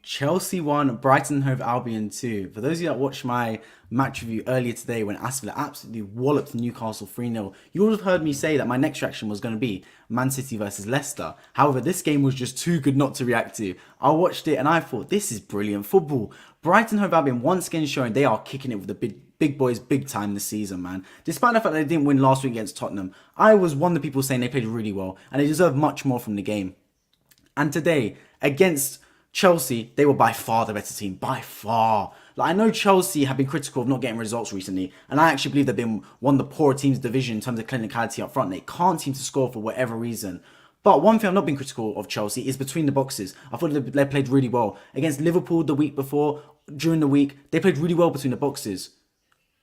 Chelsea won, Brighton and Hove Albion 2. For those of you that watched my match review earlier today when Aston Villa absolutely walloped Newcastle 3-0, you would have heard me say that my next reaction was going to be Man City versus Leicester. However, this game was just too good not to react to. I watched it and I thought, this is brilliant football. Brighton and Hove Albion once again showing they are kicking it with the big boys big time this season, man. Despite the fact that they didn't win last week against Tottenham, I was one of the people saying they played really well and they deserve much more from the game. And today, against Chelsea, they were by far the better team. By far. Like, I know Chelsea have been critical of not getting results recently, and I actually believe they've been one of the poorer teams in the division in terms of clinicality up front. They can't seem to score for whatever reason. But one thing I've not been critical of Chelsea is between the boxes. I thought they played really well. Against Liverpool the week before, during the week, they played really well between the boxes.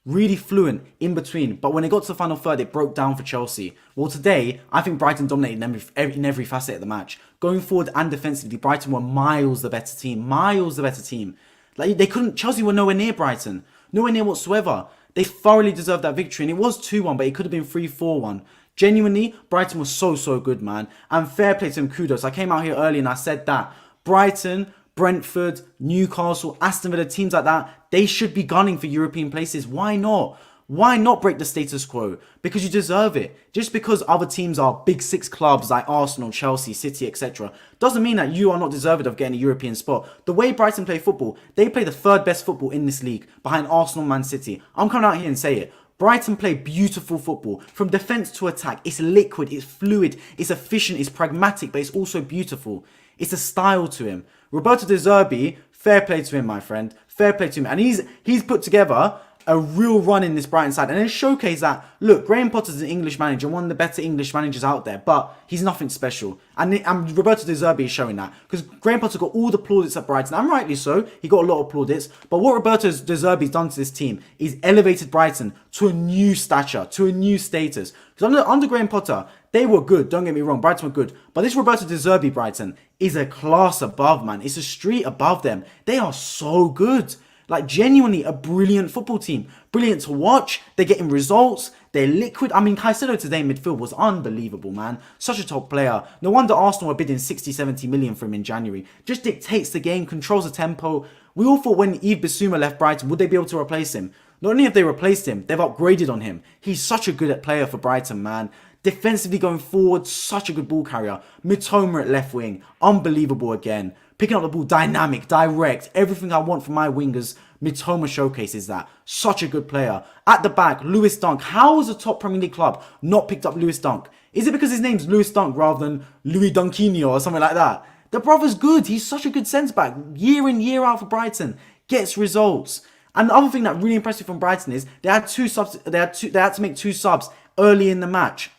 Really fluent in between, but when it got to the final third, it broke down for Chelsea. Well, today, I think Brighton dominated in every facet of the match. Going forward and defensively, Brighton were miles the better team. Miles the better team. Like, Chelsea were nowhere near Brighton. Nowhere near whatsoever. They thoroughly deserved that victory, and it was 2-1, but it could have been 3-4-1. Genuinely, Brighton was so good, man. And fair play to them, kudos. I came out here early and I said that Brighton, Brentford, Newcastle, Aston Villa, teams like that, they should be gunning for European places. Why not? Why not break the status quo? Because you deserve it. Just because other teams are big six clubs like Arsenal, Chelsea, City, etc. doesn't mean that you are not deserving of getting a European spot. The way Brighton play football, they play the third best football in this league behind Arsenal, Man City. I'm coming out here and say it. Brighton play beautiful football. From defence to attack, it's liquid, it's fluid, it's efficient, it's pragmatic, but it's also beautiful. It's a style to him. Roberto De Zerbi, fair play to him, my friend. Fair play to him. And he's put together a real run in this Brighton side. And it showcased that, look, Graham Potter's an English manager, one of the better English managers out there, but he's nothing special. And Roberto De Zerbi is showing that. Because Graham Potter got all the plaudits at Brighton, and rightly so. He got a lot of plaudits. But what Roberto De Zerbi's done to this team is elevated Brighton to a new stature, to a new status. Because under Graham Potter, they were good, don't get me wrong, Brighton were good. But this Roberto De Zerbi Brighton is a class above, man. It's a street above them. They are so good. Like, genuinely a brilliant football team. Brilliant to watch. They're getting results. They're liquid. I mean, Caicedo today in midfield was unbelievable, man. Such a top player. No wonder Arsenal were bidding 60, 70 million for him in January. Just dictates the game, controls the tempo. We all thought when Yves Bissouma left Brighton, would they be able to replace him? Not only have they replaced him, they've upgraded on him. He's such a good player for Brighton, man. Defensively going forward, such a good ball carrier. Mitoma at left wing, unbelievable again. Picking up the ball, dynamic, direct, everything I want from my wingers. Mitoma showcases that. Such a good player. At the back, Lewis Dunk. How has a top Premier League club not picked up Lewis Dunk? Is it because his name's Lewis Dunk rather than Louis Dunkinho or something like that? The brother's good. He's such a good centre-back. Year in, year out for Brighton. Gets results. And the other thing that really impressive from Brighton is they had two subs. They had to make two subs early in the match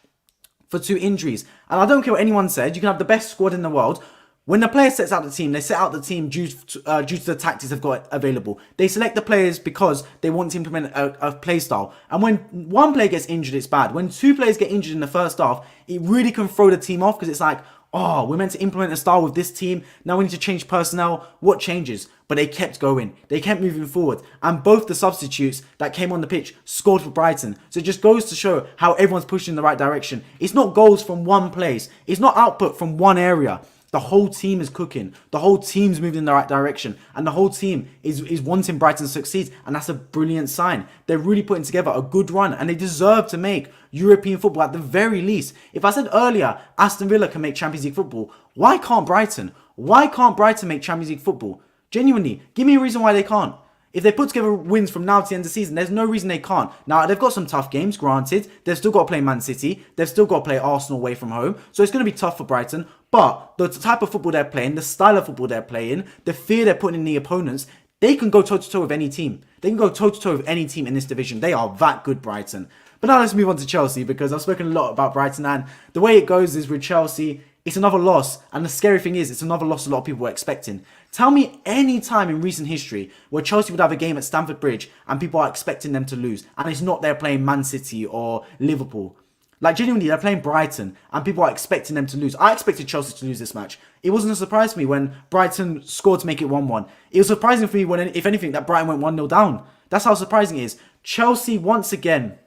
for two injuries. And I don't care what anyone said. You can have the best squad in the world. When the player sets out the team, they set out the team due to the tactics they've got available. They select the players because they want to implement a play style. And when one player gets injured, it's bad. When two players get injured in the first half, it really can throw the team off because it's like, oh, we're meant to implement a style with this team. Now we need to change personnel. What changes? But they kept going. They kept moving forward. And both the substitutes that came on the pitch scored for Brighton. So it just goes to show how everyone's pushing in the right direction. It's not goals from one place. It's not output from one area. The whole team is cooking. The whole team's moving in the right direction. And the whole team is wanting Brighton to succeed. And that's a brilliant sign. They're really putting together a good run. And they deserve to make European football at the very least. If I said earlier, Aston Villa can make Champions League football, why can't Brighton? Why can't Brighton make Champions League football? Genuinely, give me a reason why they can't. If they put together wins from now to the end of the season, there's no reason they can't. Now, they've got some tough games, granted. They've still got to play Man City. They've still got to play Arsenal away from home. So it's going to be tough for Brighton. But the type of football they're playing, the style of football they're playing, the fear they're putting in the opponents, they can go toe-to-toe with any team. They can go toe-to-toe with any team in this division. They are that good, Brighton. But now let's move on to Chelsea, because I've spoken a lot about Brighton, and the way it goes is with Chelsea, it's another loss. And the scary thing is, it's another loss a lot of people were expecting. Tell me any time in recent history where Chelsea would have a game at Stamford Bridge and people are expecting them to lose, and it's not they're playing Man City or Liverpool. Like, genuinely, they're playing Brighton and people are expecting them to lose. I expected Chelsea to lose this match. It wasn't a surprise for me when Brighton scored to make it 1-1. It was surprising for me when, if anything, that Brighton went 1-0 down. That's how surprising it is. Chelsea, once again,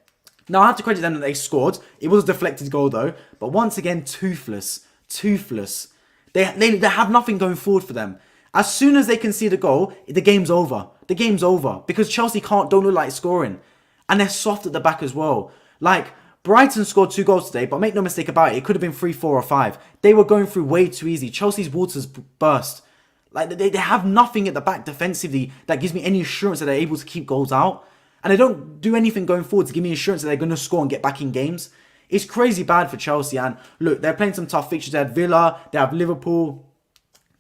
now I have to credit them that they scored. It was a deflected goal, though. But once again, toothless. They have nothing going forward for them. As soon as they concede a goal, the game's over. The game's over because Chelsea don't look like scoring, and they're soft at the back as well. Like, Brighton scored 2 goals today, but make no mistake about it, it could have been 3, 4 or 5. They were going through way too easy. Chelsea's waters burst. Like, they have nothing at the back defensively that gives me any assurance that they're able to keep goals out. And they don't do anything going forward to give me assurance that they're going to score and get back in games. It's crazy bad for Chelsea. And look, they're playing some tough fixtures. They had Villa, they have Liverpool.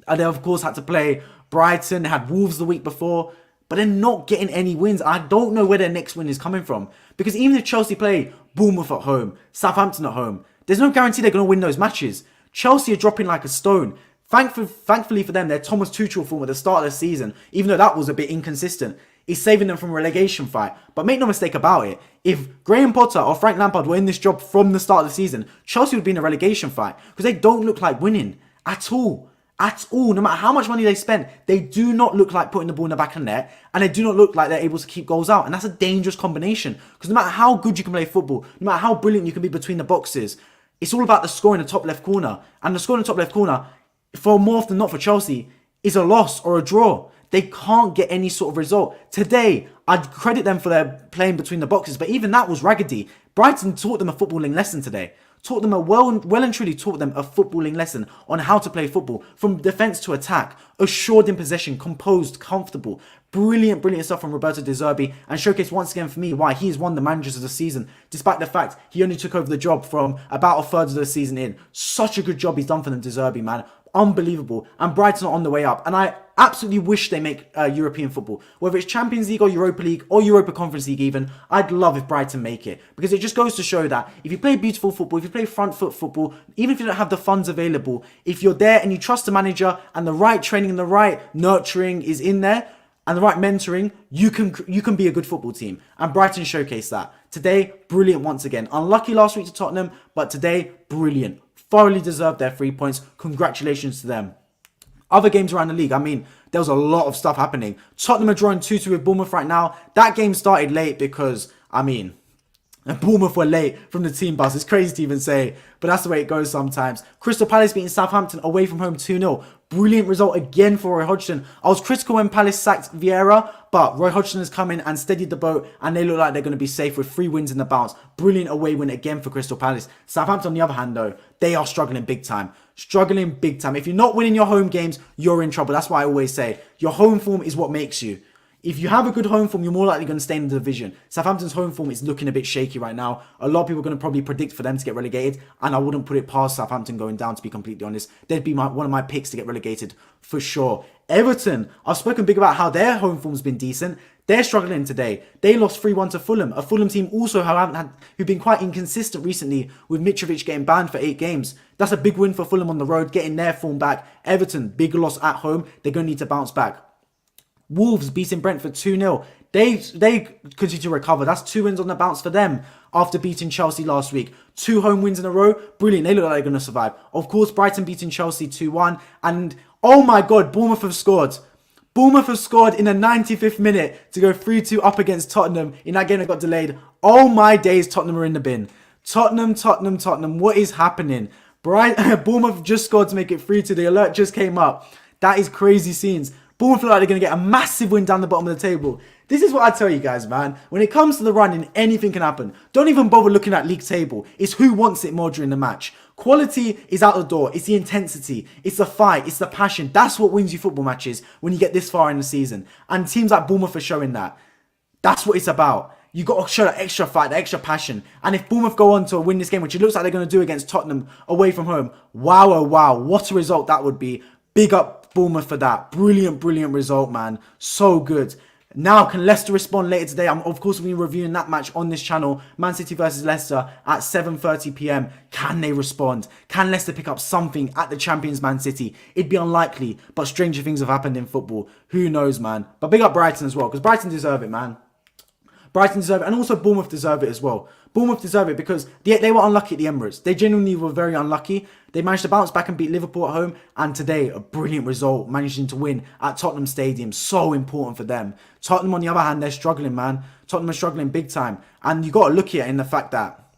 And they, of course, had to play Brighton. They had Wolves the week before. But they're not getting any wins. I don't know where their next win is coming from. Because even if Chelsea play Bournemouth at home, Southampton at home, there's no guarantee they're going to win those matches. Chelsea are dropping like a stone. Thankfully for them, their Thomas Tuchel form at the start of the season, even though that was a bit inconsistent, is saving them from a relegation fight. But make no mistake about it, if Graham Potter or Frank Lampard were in this job from the start of the season, Chelsea would be in a relegation fight. Because they don't look like winning at all. At all. No matter how much money they spend, they do not look like putting the ball in the back of the net, and they do not look like they're able to keep goals out. And that's a dangerous combination. Because no matter how good you can play football, no matter how brilliant you can be between the boxes, it's all about the score in the top left corner. And the score in the top left corner, for more often than not for Chelsea, is a loss or a draw. They can't get any sort of result. Today, I'd credit them for their playing between the boxes, but even that was raggedy. Brighton taught them a footballing lesson today. Taught them well and truly taught them a footballing lesson on how to play football. From defence to attack, assured in possession, composed, comfortable. Brilliant stuff from Roberto De Zerbi, and showcased once again for me why he is one of the managers of the season, despite the fact he only took over the job from about a third of the season in. Such a good job he's done for them, De Zerbi, man. Unbelievable. And Brighton are on the way up. And I absolutely wish they make European football. Whether it's Champions League or Europa League or Europa Conference League even, I'd love if Brighton make it. Because it just goes to show that if you play beautiful football, if you play front foot football, even if you don't have the funds available, if you're there and you trust the manager and the right training and the right nurturing is in there, and the right mentoring, you can be a good football team. And Brighton showcased that. Today, brilliant once again. Unlucky last week to Tottenham, but today, brilliant. Thoroughly deserved their 3 points. Congratulations to them. Other games around the league, I mean, there was a lot of stuff happening. Tottenham are drawing 2-2 with Bournemouth right now. That game started late because, I mean, Bournemouth were late from the team bus. It's crazy to even say, but that's the way it goes sometimes. Crystal Palace beating Southampton away from home 2-0. Brilliant result again for Roy Hodgson. I was critical when Palace sacked Vieira, but Roy Hodgson has come in and steadied the boat, and they look like they're going to be safe with 3 wins in the bounce. Brilliant away win again for Crystal Palace. Southampton, on the other hand, though, they are struggling big time. Struggling big time. If you're not winning your home games, you're in trouble. That's why I always say, your home form is what makes you. If you have a good home form, you're more likely going to stay in the division. Southampton's home form is looking a bit shaky right now. A lot of people are going to probably predict for them to get relegated, and I wouldn't put it past Southampton going down, to be completely honest. They'd be one of my picks to get relegated for sure. Everton, I've spoken big about how their home form's been decent. They're struggling today. They lost 3-1 to Fulham, a Fulham team also who've been quite inconsistent recently, with Mitrovic getting banned for 8 games. That's a big win for Fulham on the road, getting their form back. Everton, big loss at home. They're going to need to bounce back. Wolves beating Brentford 2-0. They continue to recover. That's 2 wins on the bounce for them after beating Chelsea last week. 2 home wins in a row. Brilliant. They look like they're going to survive. Of course, Brighton beating Chelsea 2-1. And, oh my God, Bournemouth have scored. Bournemouth have scored in the 95th minute to go 3-2 up against Tottenham in that game that got delayed. Oh my days, Tottenham are in the bin. Tottenham. What is happening? Bournemouth just scored to make it 3-2. The alert just came up. That is crazy scenes. Bournemouth look like they're going to get a massive win down the bottom of the table. This is what I tell you guys, man. When it comes to the running, anything can happen. Don't even bother looking at league table. It's who wants it more during the match. Quality is out the door. It's the intensity. It's the fight. It's the passion. That's what wins you football matches when you get this far in the season. And teams like Bournemouth are showing that. That's what it's about. You got to show that extra fight, that extra passion. And if Bournemouth go on to win this game, which it looks like they're going to do against Tottenham away from home, wow, oh wow, what a result that would be. Big up Bournemouth for that. Brilliant result, man. So good. Now, can Leicester respond later today? I'm, of course, we'll be reviewing that match on this channel. Man City versus Leicester at 7:30 p.m. Can they respond? Can Leicester pick up something at the champions Man City? It'd be unlikely, but stranger things have happened in football. Who knows, man? But big up Brighton as well, because Brighton deserve it, man. Brighton deserve it, and also Bournemouth deserve it as well. Bournemouth deserve it because they were unlucky at the Emirates. They genuinely were very unlucky. They managed to bounce back and beat Liverpool at home, and today, a brilliant result, managing to win at Tottenham Stadium. So important for them. Tottenham, on the other hand, they're struggling, man. Tottenham are struggling big time. And you got to look at it in the fact that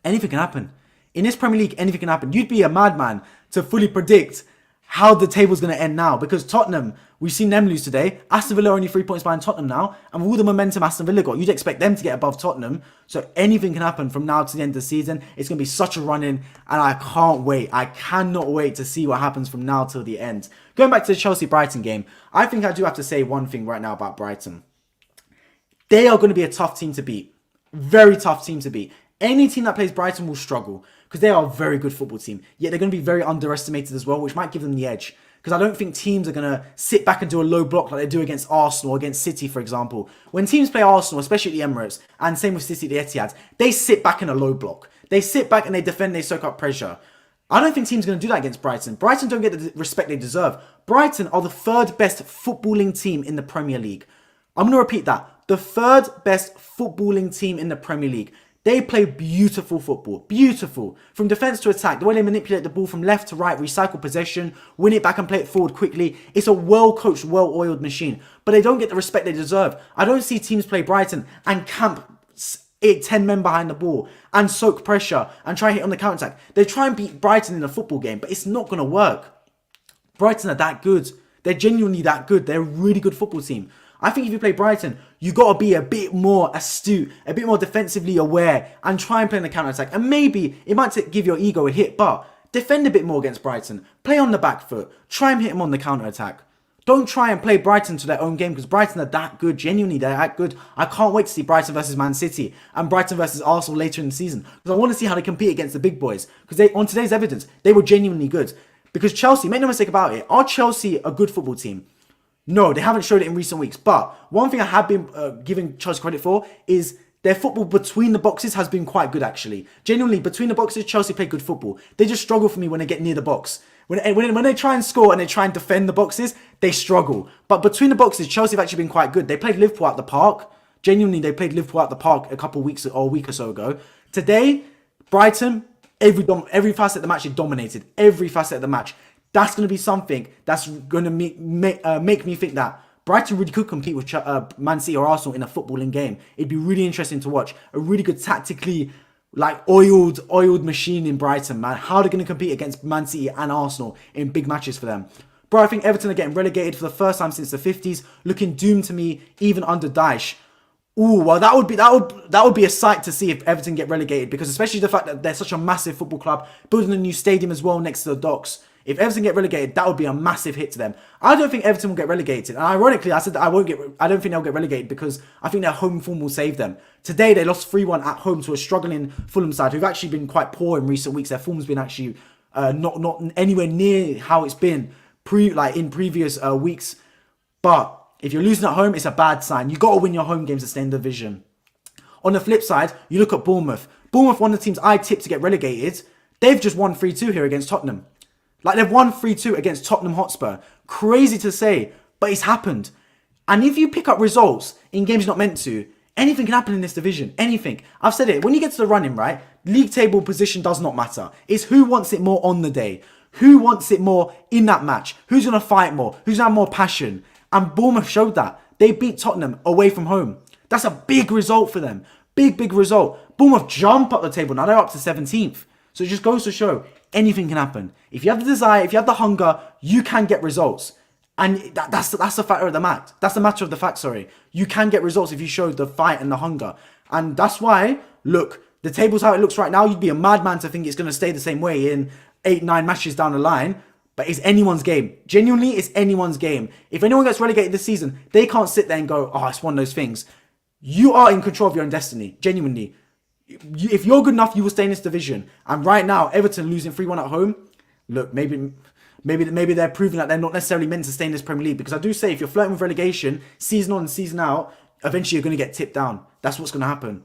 anything can happen. In this Premier League, anything can happen. You'd be a madman to fully predict how the table's going to end now, because Tottenham, we've seen them lose today. Aston Villa are only 3 points behind Tottenham now, and with all the momentum Aston Villa got, you'd expect them to get above Tottenham. So anything can happen from now to the end of the season. It's going to be such a run-in, and I can't wait. I cannot wait to see what happens from now till the end. Going back to the Chelsea-Brighton game, I think I do have to say one thing right now about Brighton. They are going to be a tough team to beat. Very tough team to beat. Any team that plays Brighton will struggle because they are a very good football team. Yet they're going to be very underestimated as well, which might give them the edge. Because I don't think teams are going to sit back and do a low block like they do against Arsenal or against City, for example. When teams play Arsenal, especially at the Emirates, and same with City at the Etihad, they sit back in a low block. They sit back and they defend, they soak up pressure. I don't think teams are going to do that against Brighton. Brighton don't get the respect they deserve. Brighton are the third best footballing team in the Premier League. I'm going to repeat that. The third best footballing team in the Premier League. They play beautiful football. Beautiful. From defence to attack. The way they manipulate the ball from left to right. Recycle possession. Win it back and play it forward quickly. It's a well-coached, well-oiled machine. But they don't get the respect they deserve. I don't see teams play Brighton and camp 10 men behind the ball and soak pressure and try and hit on the counter-attack. They try and beat Brighton in a football game, but it's not going to work. Brighton are that good. They're genuinely that good. They're a really good football team. I think if you play Brighton, you got to be a bit more astute, a bit more defensively aware, and try and play in the counter-attack. And maybe it might give your ego a hit, but defend a bit more against Brighton. Play on the back foot. Try and hit them on the counter-attack. Don't try and play Brighton to their own game, because Brighton are that good. Genuinely, they're that good. I can't wait to see Brighton versus Man City and Brighton versus Arsenal later in the season, because I want to see how they compete against the big boys. Because on today's evidence, they were genuinely good. Because Chelsea, make no mistake about it, are Chelsea a good football team? No, they haven't showed it in recent weeks. But one thing I have been giving Chelsea credit for is their football between the boxes has been quite good, actually. Genuinely, between the boxes, Chelsea play good football. They just struggle for me when they get near the box. When they try and score and they try and defend the boxes, they struggle. But between the boxes, Chelsea have actually been quite good. They played Liverpool at the Park. Genuinely, they played Liverpool at the Park a couple of weeks or a week or so ago. Today, Brighton, every facet of the match is dominated. Every facet of the match. That's going to be something that's going to make me think that Brighton really could compete with Man City or Arsenal in a footballing game. It'd be really interesting to watch. A really good tactically, oiled machine in Brighton, man. How they're going to compete against Man City and Arsenal in big matches for them. Bro, I think Everton are getting relegated for the first time since the 50s, looking doomed to me, even under Dyche. Ooh, well, that would be a sight to see if Everton get relegated, because especially the fact that they're such a massive football club, building a new stadium as well next to the docks. If Everton get relegated, that would be a massive hit to them. I don't think Everton will get relegated. And ironically, I said that I don't think they'll get relegated because I think their home form will save them. Today, they lost 3-1 at home to a struggling Fulham side who've actually been quite poor in recent weeks. Their form's been actually not anywhere near how it's been in previous weeks. But if you're losing at home, it's a bad sign. You got to win your home games to stay in the division. On the flip side, you look at Bournemouth. Bournemouth, one of the teams I tipped to get relegated, they've just won 3-2 here against Tottenham. They've won 3-2 against Tottenham Hotspur. Crazy to say, but it's happened. And if you pick up results in games you're not meant to, anything can happen in this division. Anything. I've said it. When you get to the running, right, league table position does not matter. It's who wants it more on the day. Who wants it more in that match? Who's going to fight more? Who's going to have more passion? And Bournemouth showed that. They beat Tottenham away from home. That's a big result for them. Big result. Bournemouth jump up the table. Now they're up to 17th. So it just goes to show anything can happen. If you have the desire, if you have the hunger, you can get results. And that's the factor of the match. That's the matter of the fact, sorry. You can get results if you show the fight and the hunger. And that's why, look, the table's how it looks right now. You'd be a madman to think it's going to stay the same way in 8-9 matches down the line. But it's anyone's game. Genuinely, it's anyone's game. If anyone gets relegated this season, they can't sit there and go, oh, it's one of those things. You are in control of your own destiny. Genuinely. If you're good enough, you will stay in this division. And right now, Everton losing 3-1 at home. Look, maybe they're proving that they're not necessarily meant to stay in this Premier League. Because I do say, if you're flirting with relegation, season on and season out, eventually you're going to get tipped down. That's what's going to happen.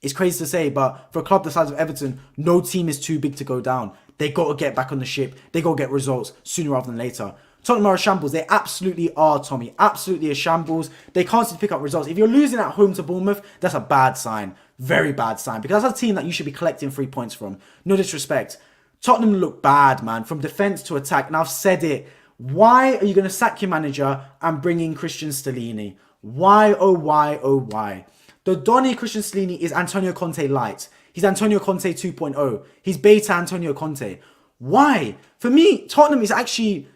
It's crazy to say, but for a club the size of Everton, no team is too big to go down. They got to get back on the ship. They got to get results sooner rather than later. Tottenham are a shambles. They absolutely are, Tommy. Absolutely a shambles. They can't seem to pick up results. If you're losing at home to Bournemouth, that's a bad sign. Very bad sign. Because that's a team that you should be collecting 3 points from. No disrespect. Tottenham look bad, man. From defence to attack. And I've said it. Why are you going to sack your manager and bring in Christian Stellini? Why, oh why, oh why? The Donny Christian Stellini is Antonio Conte light. He's Antonio Conte 2.0. He's beta Antonio Conte. Why? For me, Tottenham is actually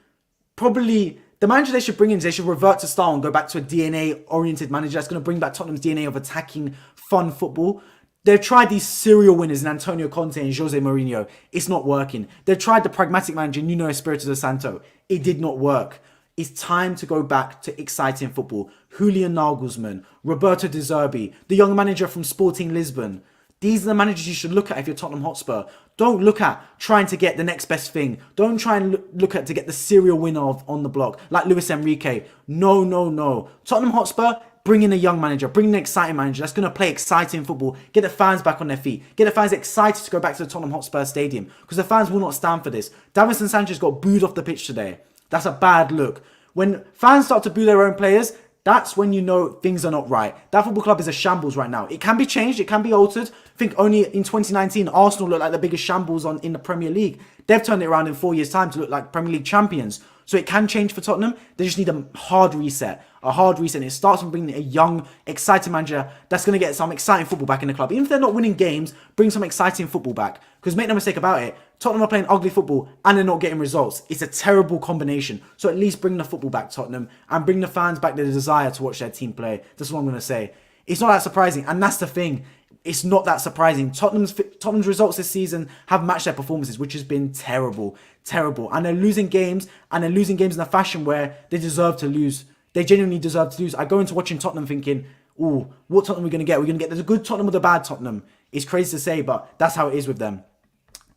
probably the manager they should bring in. They should revert to style and go back to a DNA-oriented manager that's going to bring back Tottenham's DNA of attacking, fun football. They've tried these serial winners in Antonio Conte and Jose Mourinho. It's not working. They've tried the pragmatic manager Nuno Espirito Santo. It did not work. It's time to go back to exciting football. Julian Nagelsmann, Roberto De Zerbi, the young manager from Sporting Lisbon. These are the managers you should look at if you're Tottenham Hotspur. Don't look at trying to get the next best thing. Don't try and look at to get the serial winner on the block, like Luis Enrique. No, no, no. Tottenham Hotspur, bring in a young manager. Bring in an exciting manager that's going to play exciting football. Get the fans back on their feet. Get the fans excited to go back to the Tottenham Hotspur Stadium. Because the fans will not stand for this. Davinson Sanchez got booed off the pitch today. That's a bad look. When fans start to boo their own players, that's when you know things are not right. That football club is a shambles right now. It can be changed. It can be altered. I think only in 2019, Arsenal looked like the biggest shambles in the Premier League. They've turned it around in 4 years' time to look like Premier League champions. So it can change for Tottenham. They just need a hard reset. A hard reset. And it starts from bringing a young, exciting manager that's going to get some exciting football back in the club. Even if they're not winning games, bring some exciting football back. Because make no mistake about it, Tottenham are playing ugly football and they're not getting results. It's a terrible combination. So at least bring the football back, Tottenham, and bring the fans back the desire to watch their team play. That's what I'm going to say. It's not that surprising. And that's the thing. It's not that surprising. Tottenham's results this season have matched their performances, which has been terrible. Terrible. And they're losing games, and they're losing games in a fashion where they deserve to lose. They genuinely deserve to lose. I go into watching Tottenham thinking, ooh, what Tottenham are we going to get? We're going to get the good Tottenham or the bad Tottenham. It's crazy to say, but that's how it is with them.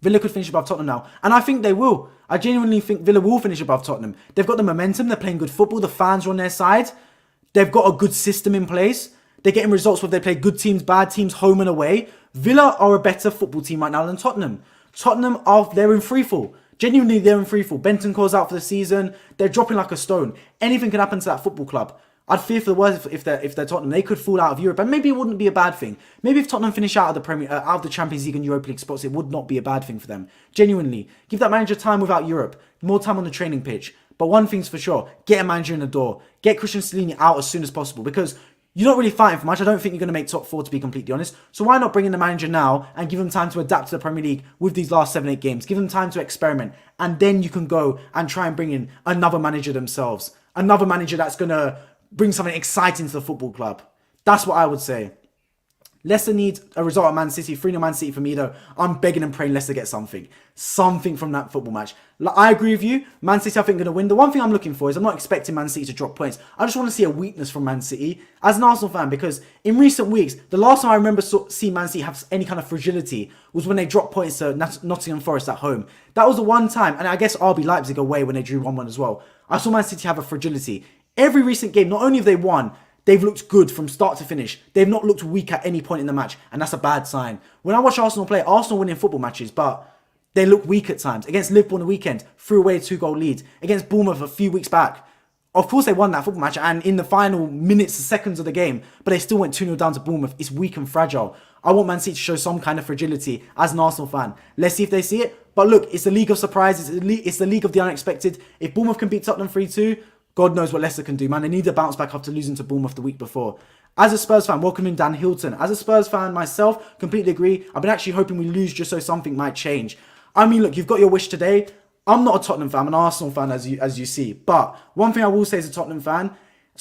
Villa could finish above Tottenham now. And I think they will. I genuinely think Villa will finish above Tottenham. They've got the momentum. They're playing good football. The fans are on their side. They've got a good system in place. They're getting results where they play good teams, bad teams, home and away. Villa are a better football team right now than Tottenham. They're in freefall. Genuinely, they're in freefall. Bentancur's out for the season. They're dropping like a stone. Anything can happen to that football club. I'd fear for the worst if they're Tottenham. They could fall out of Europe, and maybe it wouldn't be a bad thing. Maybe if Tottenham finish out of the Champions League and Europa League spots, it would not be a bad thing for them. Genuinely, give that manager time without Europe, more time on the training pitch. But one thing's for sure: get a manager in the door. Get Christian Stellini out as soon as possible, because you're not really fighting for much. I don't think you're going to make top four, to be completely honest. So why not bring in the manager now and give him time to adapt to the Premier League with these last 7-8 games? Give them time to experiment. And then you can go and try and bring in another manager themselves. Another manager that's going to bring something exciting to the football club. That's what I would say. Leicester needs a result at Man City. 3-0 Man City for me, though. I'm begging and praying Leicester get something. Something from that football match. I agree with you. Man City, I think, are going to win. The one thing I'm looking for is I'm not expecting Man City to drop points. I just want to see a weakness from Man City as an Arsenal fan, because in recent weeks, the last time I remember seeing Man City have any kind of fragility was when they dropped points to Nottingham Forest at home. That was the one time, and I guess RB Leipzig away when they drew 1-1 as well. I saw Man City have a fragility. Every recent game, not only have they won, they've looked good from start to finish. They've not looked weak at any point in the match, and that's a bad sign. When I watch Arsenal play, Arsenal winning football matches, but they look weak at times. Against Liverpool on the weekend, threw away a 2-goal lead. Against Bournemouth a few weeks back, of course they won that football match, and in the final minutes, seconds of the game, but they still went 2-0 down to Bournemouth. It's weak and fragile. I want Man City to show some kind of fragility as an Arsenal fan. Let's see if they see it. But look, it's the league of surprises. It's the league of the unexpected. If Bournemouth can beat Tottenham 3-2, God knows what Leicester can do, man. They need to bounce back after losing to Bournemouth the week before. As a Spurs fan, welcoming Dan Hilton. As a Spurs fan myself, completely agree. I've been actually hoping we lose just so something might change. I mean, look, you've got your wish today. I'm not a Tottenham fan. I'm an Arsenal fan, as you see. But one thing I will say as a Tottenham fan,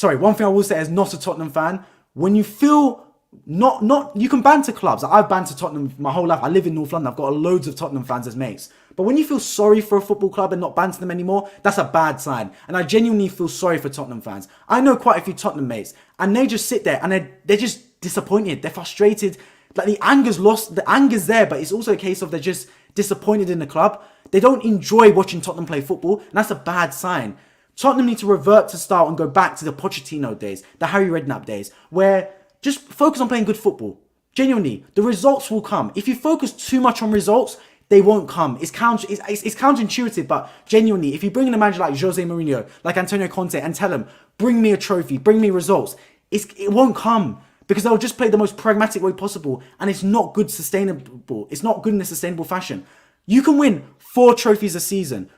one thing I will say as not a Tottenham fan, when you feel you can banter clubs. I've bantered Tottenham my whole life. I live in North London. I've got loads of Tottenham fans as mates. But when you feel sorry for a football club and not banter them anymore, that's a bad sign. And I genuinely feel sorry for Tottenham fans. I know quite a few Tottenham mates, and they just sit there and they're just disappointed. They're frustrated. Like the anger's there, but it's also a case of they're just disappointed in the club. They don't enjoy watching Tottenham play football, and that's a bad sign. Tottenham need to revert to style and go back to the Pochettino days, the Harry Redknapp days, where just focus on playing good football. Genuinely, the results will come. If you focus too much on results, they won't come. It's counterintuitive, but genuinely, if you bring in a manager like Jose Mourinho, like Antonio Conte, and tell him, bring me a trophy, bring me results, it won't come, because they'll just play the most pragmatic way possible, and it's not good sustainable. It's not good in a sustainable fashion. You can win 4 trophies a season.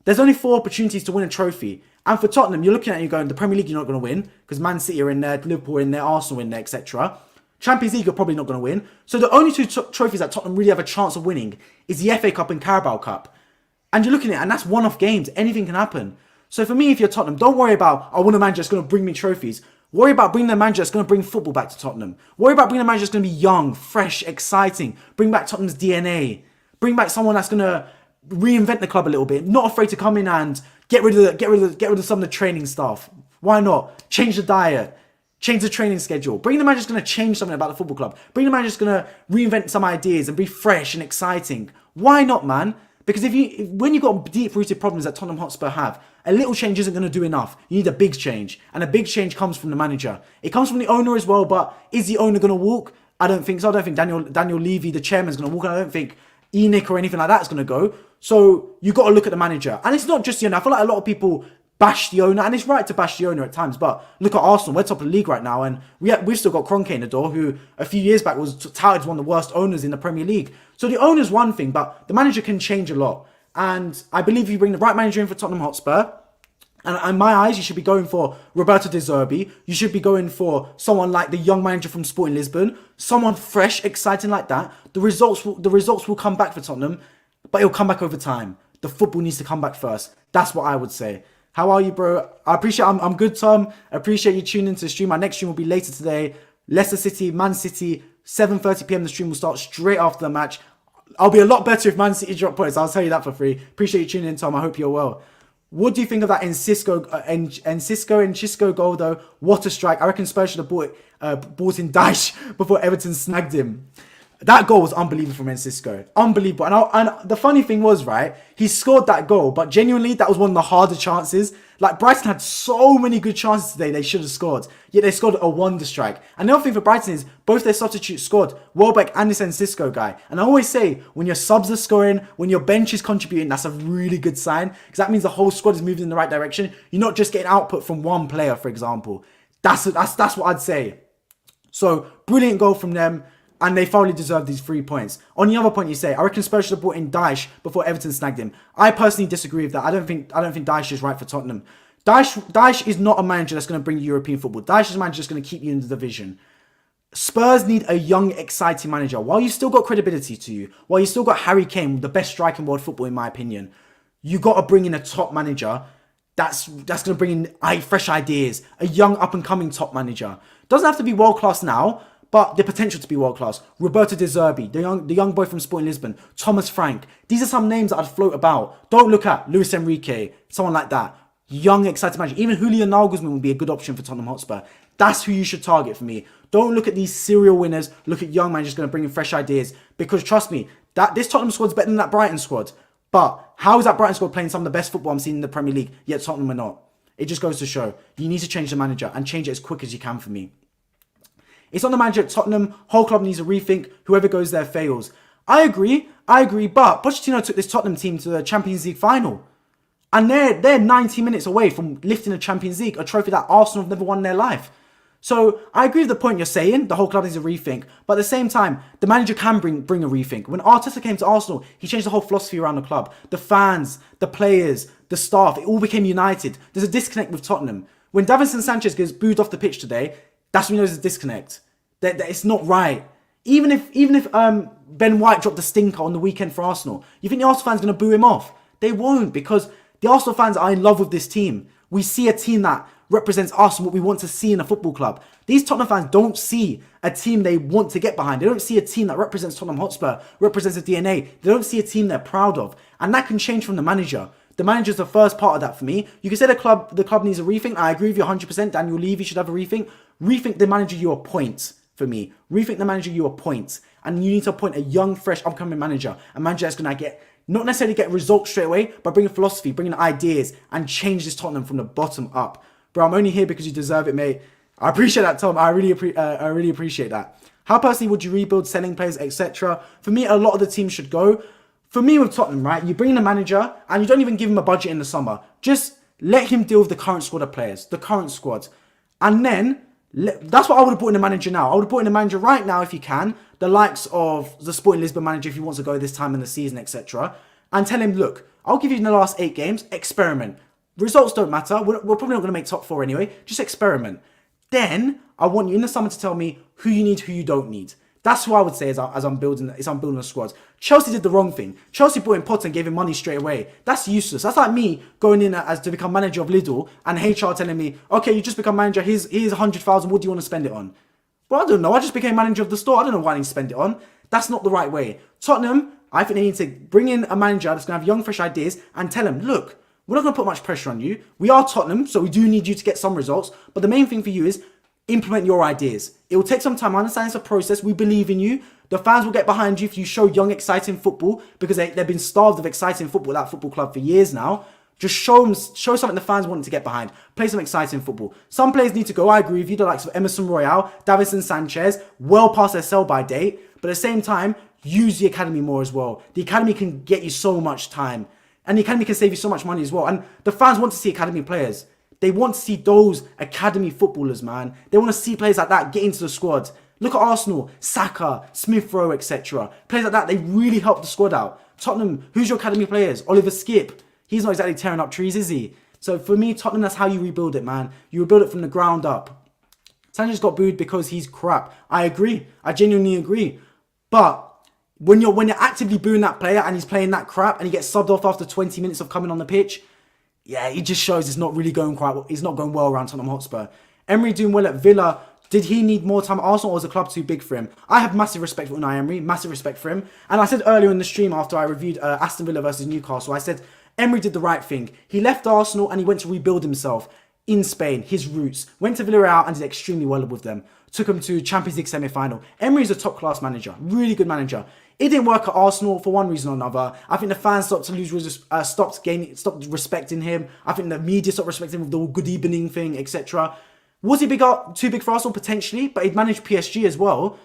There's only 4 opportunities to win a trophy. And for Tottenham, you're looking at it and you're going, the Premier League you're not going to win, because Man City are in there, Liverpool are in there, Arsenal are in there, etc. Champions League you're probably not going to win. So the only 2 trophies that Tottenham really have a chance of winning is the FA Cup and Carabao Cup. And you're looking at it, and that's one-off games. Anything can happen. So for me, if you're Tottenham, don't worry about, I want a manager that's going to bring me trophies. Worry about bringing a manager that's going to bring football back to Tottenham. Worry about bringing a manager that's going to be young, fresh, exciting. Bring back Tottenham's DNA. Bring back someone that's going to reinvent the club a little bit. Not afraid to come in and get rid of some of the training staff. Why not? Change the diet. Change the training schedule. Bring the manager that's going to change something about the football club. Bring the manager that's going to reinvent some ideas and be fresh and exciting. Why not, man? Because when you've got deep-rooted problems that Tottenham Hotspur have, a little change isn't going to do enough. You need a big change. And a big change comes from the manager. It comes from the owner as well, but is the owner going to walk? I don't think so. I don't think Daniel Levy, the chairman, is going to walk. And I don't think Enoch or anything like that is going to go. So you got to look at the manager. And it's not just the owner. I feel like a lot of people bash the owner, and it's right to bash the owner at times, but look at Arsenal. We're top of the league right now, and we've still got Kroenke in the door, who a few years back was touted as one of the worst owners in the Premier League. So the owner's one thing, but the manager can change a lot. And I believe if you bring the right manager in for Tottenham Hotspur, and in my eyes, you should be going for Roberto De Zerbi. You should be going for someone like the young manager from Sporting Lisbon, someone fresh, exciting like that. The results will come back for Tottenham, but it'll come back over time. The football needs to come back first. That's what I would say. How are you, bro? I appreciate. I'm good, Tom. I appreciate you tuning into the stream. My next stream will be later today. Leicester City, Man City, 7:30 p.m. The stream will start straight after the match. I'll be a lot better if Man City drop points. I'll tell you that for free. Appreciate you tuning in, Tom. I hope you're well. What do you think of that Enciso goal, though? What a strike. I reckon Spurs should have bought in Dyche before Everton snagged him. That goal was unbelievable from Enciso. Unbelievable. And the funny thing was, right, he scored that goal, but genuinely, that was one of the harder chances. Like, Brighton had so many good chances today they should have scored. Yet they scored a wonder strike. And the other thing for Brighton is, both their substitutes scored. Welbeck and this Enciso guy. And I always say, when your subs are scoring, when your bench is contributing, that's a really good sign. Because that means the whole squad is moving in the right direction. You're not just getting output from one player, for example. That's what I'd say. So, brilliant goal from them. And they thoroughly deserve these 3 points. On the other point, you say, I reckon Spurs should have brought in Dyche before Everton snagged him. I personally disagree with that. I don't think Dyche is right for Tottenham. Dyche is not a manager that's going to bring you European football. Dyche is a manager that's going to keep you in the division. Spurs need a young, exciting manager. While you still got credibility to you, while you still got Harry Kane, the best striker in world football, in my opinion, you got to bring in a top manager that's going to bring in fresh ideas. A young, up-and-coming top manager. Doesn't have to be world-class now, but the potential to be world-class. Roberto De Zerbi, the young boy from Sporting Lisbon. Thomas Frank. These are some names that I'd float about. Don't look at Luis Enrique, someone like that. Young, exciting manager. Even Julio Nagelsmann would be a good option for Tottenham Hotspur. That's who you should target for me. Don't look at these serial winners. Look at young managers going to bring in fresh ideas. Because trust me, this Tottenham squad's better than that Brighton squad. But how is that Brighton squad playing some of the best football I'm seeing in the Premier League, yet Tottenham are not? It just goes to show. You need to change the manager and change it as quick as you can for me. It's on the manager at Tottenham. Whole club needs a rethink. Whoever goes there fails. I agree. But Pochettino took this Tottenham team to the Champions League final. And they're 90 minutes away from lifting the Champions League, a trophy that Arsenal have never won in their life. So I agree with the point you're saying. The whole club needs a rethink. But at the same time, the manager can bring a rethink. When Arteta came to Arsenal, he changed the whole philosophy around the club. The fans, the players, the staff, it all became united. There's a disconnect with Tottenham. When Davinson Sanchez gets booed off the pitch today, that's when there's a disconnect. That it's not right. Even if Ben White dropped a stinker on the weekend for Arsenal, you think the Arsenal fans are going to boo him off? They won't, because the Arsenal fans are in love with this team. We see a team that represents us and what we want to see in a football club. These Tottenham fans don't see a team they want to get behind. They don't see a team that represents Tottenham Hotspur, represents the DNA. They don't see a team they're proud of. And that can change from the manager. The manager's the first part of that for me. You can say the club needs a rethink. I agree with you 100%. Daniel Levy should have a rethink. Rethink the manager you appoint for me. Rethink the manager you appoint. And you need to appoint a young, fresh, upcoming manager. A manager that's going to not necessarily get results straight away, but bring a philosophy, bring in ideas, and change this Tottenham from the bottom up. Bro, I'm only here because you deserve it, mate. I appreciate that, Tom. I really appreciate that. How personally would you rebuild, selling players, etc.? For me, a lot of the teams should go. For me, with Tottenham, right, you bring in a manager and you don't even give him a budget in the summer. Just let him deal with the current squad of players, the current squad. And then, that's what I would have brought in a manager now. I would have brought in a manager right now if you can. The likes of the Sporting Lisbon manager if he wants to go this time in the season, etc. And tell him, look, I'll give you in the last 8 games, experiment. Results don't matter. We're probably not going to make top 4 anyway. Just experiment. Then, I want you in the summer to tell me who you need, who you don't need. That's what I would say as I'm building the squads. Chelsea did the wrong thing. Chelsea brought in Potter and gave him money straight away. That's useless. That's like me going in as to become manager of Lidl and HR telling me, okay, you just become manager. Here's 100,000. What do you want to spend it on? Well, I don't know. I just became manager of the store. I don't know what I need to spend it on. That's not the right way. Tottenham, I think they need to bring in a manager that's going to have young, fresh ideas and tell him, look, we're not going to put much pressure on you. We are Tottenham, so we do need you to get some results. But the main thing for you is implement your ideas. It will take some time. I understand it's a process. We believe in you. The fans will get behind you if you show young, exciting football, because they've been starved of exciting football at that football club for years now. Just show something the fans want to get behind. Play some exciting football. Some players need to go. I agree with you. The likes of Emerson Royale, Davinson Sanchez, well past their sell-by date. But at the same time, use the academy more as well. The academy can get you so much time. And the academy can save you so much money as well. And the fans want to see academy players. They want to see those academy footballers, man. They want to see players like that get into the squad. Look at Arsenal, Saka, Smith Rowe, etc. Players like that, they really help the squad out. Tottenham, who's your academy players? Oliver Skip. He's not exactly tearing up trees, is he? So for me, Tottenham, that's how you rebuild it, man. You rebuild it from the ground up. Sanchez got booed because he's crap. I agree. I genuinely agree. But when you're actively booing that player and he's playing that crap and he gets subbed off after 20 minutes of coming on the pitch, yeah, it just shows it's not really going quite well. It's not going well around Tottenham Hotspur. Emery doing well at Villa. Did he need more time at Arsenal, or was the club too big for him? I have massive respect for Unai Emery, massive respect for him. And I said earlier in the stream after I reviewed Aston Villa versus Newcastle, I said Emery did the right thing. He left Arsenal and he went to rebuild himself in Spain, his roots. Went to Villarreal and did extremely well with them. Took him to Champions League semi-final. Emery's a top-class manager, really good manager. It didn't work at Arsenal for one reason or another. I think the fans stopped respecting him. I think the media stopped respecting him with the whole good evening thing, etc. Was he too big for Arsenal? Potentially, but he'd managed PSG as well.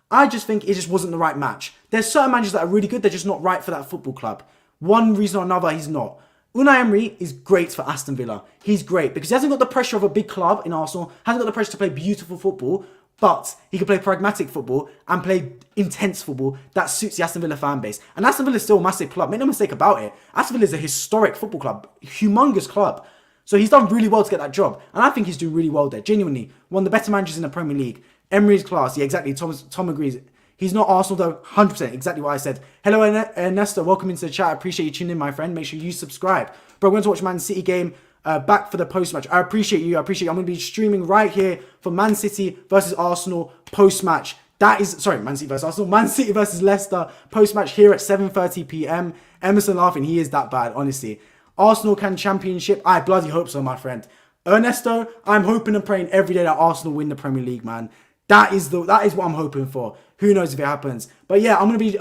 I just think it just wasn't the right match. There's certain managers that are really good, they're just not right for that football club. One reason or another, he's not. Unai Emery is great for Aston Villa. He's great because he hasn't got the pressure of a big club in Arsenal, hasn't got the pressure to play beautiful football, but he can play pragmatic football and play intense football that suits the Aston Villa fan base. And Aston Villa is still a massive club. Make no mistake about it. Aston Villa is a historic football club, humongous club. So he's done really well to get that job. And I think he's doing really well there. Genuinely, one of the better managers in the Premier League. Emery's class. Yeah, exactly. Tom agrees. He's not Arsenal though. 100%. Exactly what I said. Hello, Ernesto. Welcome into the chat. I appreciate you tuning in, my friend. Make sure you subscribe. Bro, we're going to watch Man City game. Back for the post-match. I appreciate you. I'm going to be streaming right here for Man City versus Arsenal post-match. Man City versus Arsenal. Man City versus Leicester post-match here at 7:30 p.m. Emerson laughing. He is that bad, honestly. Arsenal can championship. I bloody hope so, my friend. Ernesto, I'm hoping and praying every day that Arsenal win the Premier League, man. That is what I'm hoping for. Who knows if it happens. But yeah, I'm going to be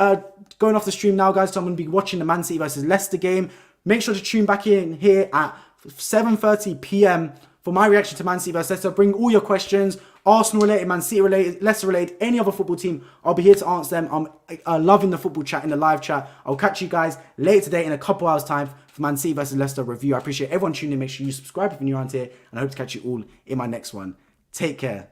going off the stream now, guys. So I'm going to be watching the Man City versus Leicester game. Make sure to tune back in here at 7:30 p.m. for my reaction to Man City versus Leicester. Bring all your questions, Arsenal related, Man City related, Leicester related, any other football team. I'll be here to answer them. I'm loving the football chat in the live chat. I'll catch you guys later today in a couple hours time for Man City versus Leicester review. I appreciate everyone tuning in. Make sure you subscribe if you're new around here, and I hope to catch you all in my next one. Take care.